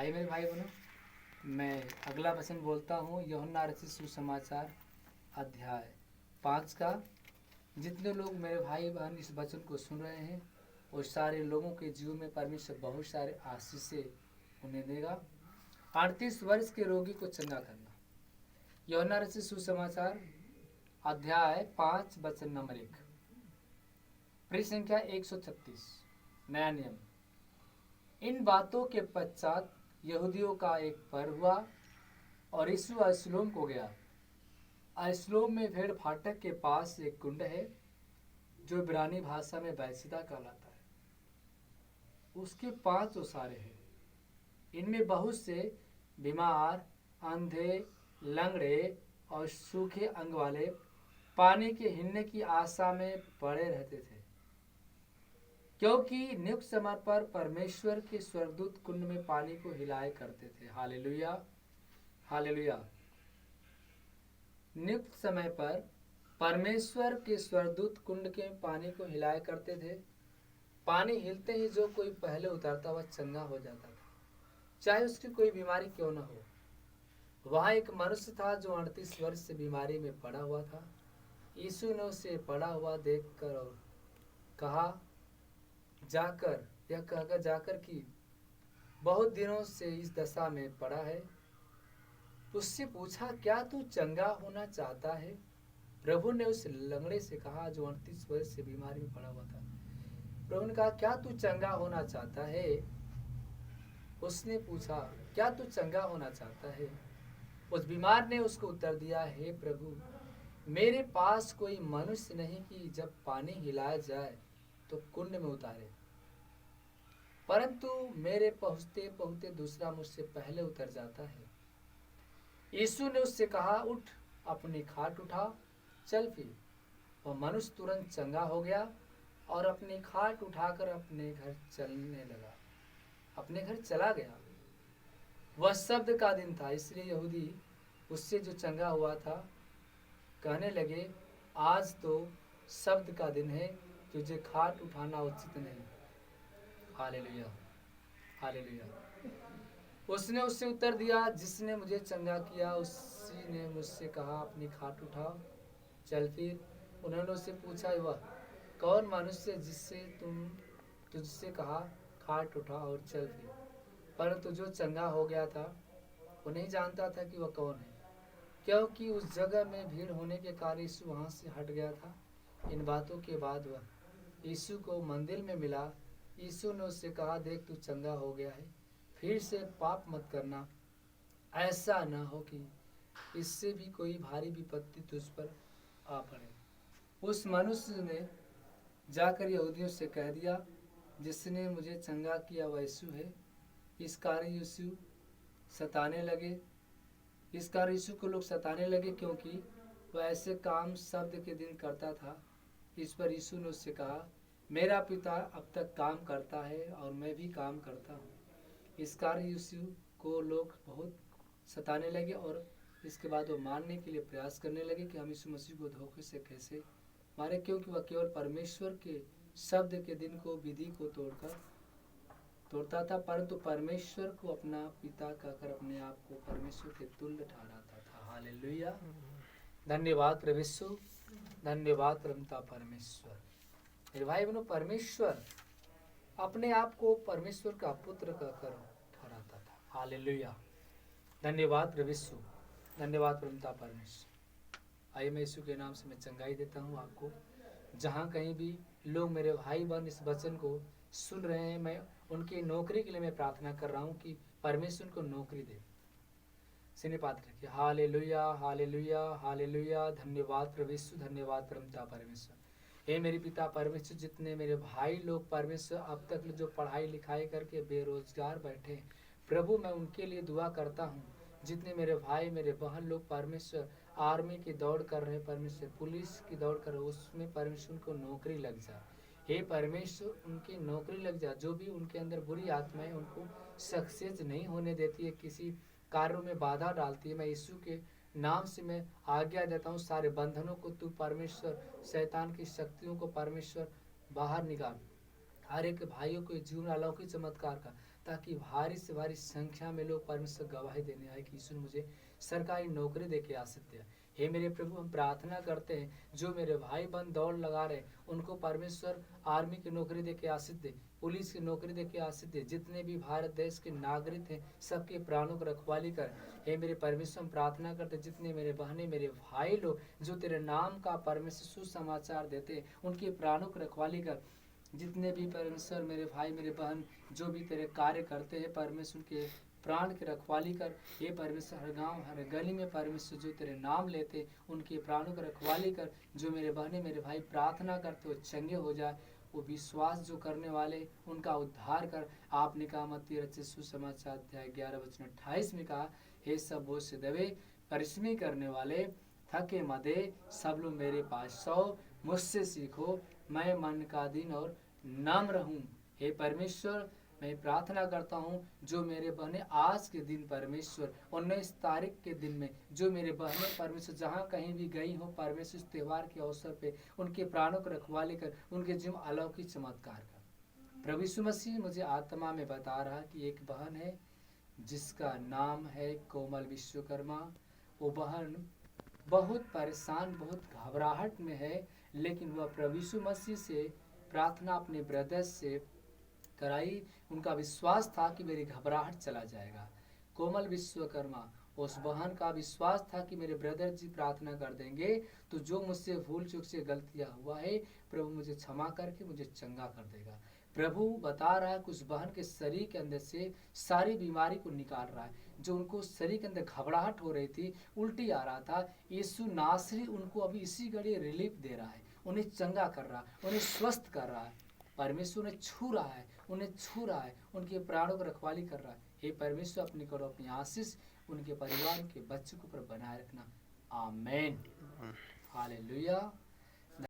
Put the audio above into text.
आइए मेरे भाई बहनों, मैं अगला वचन बोलता हूँ। यूहन्ना रचित सुसमाचार अध्याय 5 का। जितने लोग मेरे भाई बहन इस वचन को सुन रहे हैं, वो सारे लोगों के जीवन में परमेश्वर बहुत सारे आशीषें उन्हें देगा। 38 वर्ष के रोगी को चंगा करना। यूहन्ना रचित सुसमाचार अध्याय 5 वचन नंबर 1, पृष्ठ संख्या 136, नया नियम। इन बातों के पश्चात यहूदियों का एक पर्व हुआ और यीशु अस्लोम को गया। अस्लोम में भेड़ फाटक के पास एक कुंड है जो इब्रानी भाषा में बैतसैदा कहलाता है। उसके 5 ओसारे हैं। इनमें बहुत से बीमार, अंधे, लंगड़े और सूखे अंग वाले पानी के हिलने की आशा में पड़े रहते थे, क्योंकि नियुक्त समय पर परमेश्वर के स्वर्गदूत कुंड में पानी को हिलाए करते थे। Hallelujah, hallelujah. नियुक्त समय पर परमेश्वर के स्वर्गदूत कुंड के पानी को हिलाए करते थे। पानी हिलते ही जो कोई पहले उतरता वह चंगा हो जाता था, चाहे उसकी कोई बीमारी क्यों न हो। वहाँ एक मनुष्य था जो 38 वर्ष से बीमारी में पड़ा हुआ था। यीशु ने उसे पड़ा हुआ देखकर और कहा जाकर यह कहकर जाकर कि बहुत दिनों से इस दशा में पड़ा है। उससे पूछा, क्या तू चंगा होना चाहता है? प्रभु ने उस लंगड़े से कहा जो 38 वर्ष से बीमारी में पड़ा हुआ था। प्रभु ने कहा, क्या तू चंगा होना चाहता है? उसने पूछा, क्या तू चंगा होना चाहता है? उस बीमार ने उसको उत्तर दिया, हे प्रभु, मेरे पास कोई मनुष्य नहीं कि जब पानी हिलाया जाए तो कुंड में उतारे, परंतु मेरे पहुंचते पहुंचते दूसरा मुझसे पहले उतर जाता है। यीशु ने उससे कहा, उठ, अपनी खाट उठा, चल फिर। वह मनुष्य तुरंत चंगा हो गया और अपनी खाट उठाकर अपने घर चलने लगा, अपने घर चला गया। वह शब्द का दिन था, इसलिए यहूदी उससे जो चंगा हुआ था कहने लगे, आज तो शब्द का दिन है, तुझे खाट उठाना उचित नहीं। Hallelujah, hallelujah. उसने उससे उत्तर दिया, जिसने मुझे चंगा किया उसी ने मुझसे कहा, अपनी खाट उठाओ, चल फिर। उन्होंने उससे पूछा, वह कौन मनुष्य जिससे तुझसे कहा खाट उठा और चल फिर? परंतु जो चंगा हो गया था वो नहीं जानता था कि वह कौन है, क्योंकि उस जगह में भीड़ होने के कारण यीशु वहाँ से हट गया था। इन बातों के बाद वह यीशु को मंदिर में मिला। यीशु ने उससे कहा, देख, तू चंगा हो गया है, फिर से पाप मत करना, ऐसा न हो कि इससे भी कोई भारी विपत्ति तुझ पर आ पड़े। उस मनुष्य ने जाकर यहूदियों से कह दिया, जिसने मुझे चंगा किया वह यीशु है। इस कारण यीशु को लोग सताने लगे, क्योंकि वह ऐसे काम शब्द के दिन करता था। इस पर यीशु ने उससे कहा, मेरा पिता अब तक काम करता है और मैं भी काम करता हूँ। इस कारण यीशु को लोग बहुत सताने लगे और इसके बाद वो मारने के लिए प्रयास करने लगे कि हम यीशु मसीह को धोखे से कैसे मारे, क्योंकि वह केवल परमेश्वर के शब्द के दिन को, विधि को तोड़ता था, परंतु परमेश्वर को अपना पिता कहकर अपने आप को परमेश्वर के तुल्य ठहराता था। हालेलुया, धन्यवाद प्रभु यीशु, धन्यवाद परमपिता परमेश्वर। मेरे भाई बहनों, परमेश्वर अपने आप को परमेश्वर का पुत्र कहकर ठहराता था। हालेलुया, धन्यवाद प्रभु यीशु, धन्यवाद परमपिता परमेश्वर। आइए मैं यीशु के नाम से मैं चंगाई देता हूँ आपको। जहाँ कहीं भी लोग मेरे भाई बहन इस वचन को सुन रहे हैं, मैं उनकी नौकरी के लिए मैं प्रार्थना कर रहा हूँ कि परमेश्वर उनको नौकरी दे। सिने पात्र रखिए। हालेलुया, हालेलुया, हालेलुया, धन्यवाद प्रभु यीशु, धन्यवाद परमपिता परमेश्वर। हे मेरे पिता परमेश्वर, जितने मेरे भाई लोग परमेश्वर अब तक जो पढ़ाई लिखाई करके बेरोजगार बैठे, प्रभु मैं उनके लिए दुआ करता हूँ। जितने मेरे भाई मेरे बहन लोग परमेश्वर आर्मी की दौड़ कर रहे, परमेश्वर पुलिस की दौड़ कर रहे, उसमें परमेश्वर उनको नौकरी लग जाए। हे परमेश्वर उनकी नौकरी लग जाए। जो भी उनके अंदर बुरी आत्माएं उनको सक्सेस नहीं होने देती है, किसी कार्यों में बाधा डालती है, मैं यीशु के नाम से मैं आज्ञा देता हूँ, सारे बंधनों को तू परमेश्वर, शैतान की शक्तियों को परमेश्वर बाहर निकाल। हर एक भाइयों को जीवन अलौकिक चमत्कार का ताकि भारी से भारी संख्या में लोग परमेश्वर गवाही देने आए कि यीशु ने मुझे सरकारी नौकरी दे के आशीष दिया। हे मेरे प्रभु, हम प्रार्थना करते हैं जो मेरे भाई बहन दौड़ लगा रहे उनको परमेश्वर आर्मी की नौकरी दे के आशीष दे, पुलिस की नौकरी दे के आशीष दे। जितने भी भारत देश के नागरिक हैं सबके प्राणों को रखवाली कर। हे मेरे परमेश्वर, हम प्रार्थना करते जितने मेरे बहनें मेरे भाई लोग जो तेरे नाम का परमेश्वर सुसमाचार देते उनके प्राणों को रखवाली कर। जितने भी परमेश्वर मेरे भाई मेरे बहन जो भी तेरे कार्य करते हैं परमेश्वर के प्राण की रखवाली कर। हे परमेश्वर, हर गांव हर गली में परमेश्वर जो तेरे नाम लेते उनके प्राणों की रखवाली कर। जो मेरे बहनें मेरे भाई प्रार्थना करते वो चंगे हो जाए, वो विश्वास जो करने वाले उनका उद्धार कर। आपने कहा मत्ती रचित सुसमाचार अध्याय 11:28 में कहा, हे सब बोझ से दबे परिश्रमी करने वाले थके मदे सब लोग मेरे पास आओ, मुझसे सीखो, मैं मन का दीन और नम्र हूँ। हे परमेश्वर, मैं प्रार्थना करता हूँ जो मेरे बहने आज के दिन परमेश्वर 19 तारीख के दिन में जो मेरे बहने परमेश्वर जहाँ कहीं भी गई हो परमेश्वर इस त्यौहार के अवसर पे उनके प्राणों को रखवाली कर, उनके जीवन अलौकिक चमत्कार कर। प्रभु यीशु मसीह मुझे आत्मा में बता रहा कि एक बहन है जिसका नाम है कोमल विश्वकर्मा। वो बहन बहुत परेशान बहुत घबराहट में है, लेकिन वह प्रभु यीशु मसीह से प्रार्थना अपने ब्रदर्स से कराई। उनका विश्वास था कि मेरी घबराहट चला जाएगा। कोमल विश्वकर्मा, उस बहन का विश्वास था कि मेरे ब्रदर जी प्रार्थना कर देंगे तो जो मुझसे भूल चूक से गलतियां हुआ है प्रभु मुझे क्षमा करके मुझे चंगा कर देगा। प्रभु बता रहा है कि उस बहन के शरीर के अंदर से सारी बीमारी को निकाल रहा है। जो उनको शरीर के अंदर घबराहट हो रही थी, उल्टी आ रहा था, यीशु नासरी उनको अभी इसी घड़ी रिलीफ दे रहा है, उन्हें चंगा कर रहा है, उन्हें स्वस्थ कर रहा है। परमेश्वर उन्हें छू रहा है, उन्हें छू रहा है, उनके प्राणों को रखवाली कर रहा है। हे परमेश्वर, अपनी करो अपनी आशीष उनके परिवार के बच्चों के ऊपर बनाए रखना। आमेन। हालेलुया।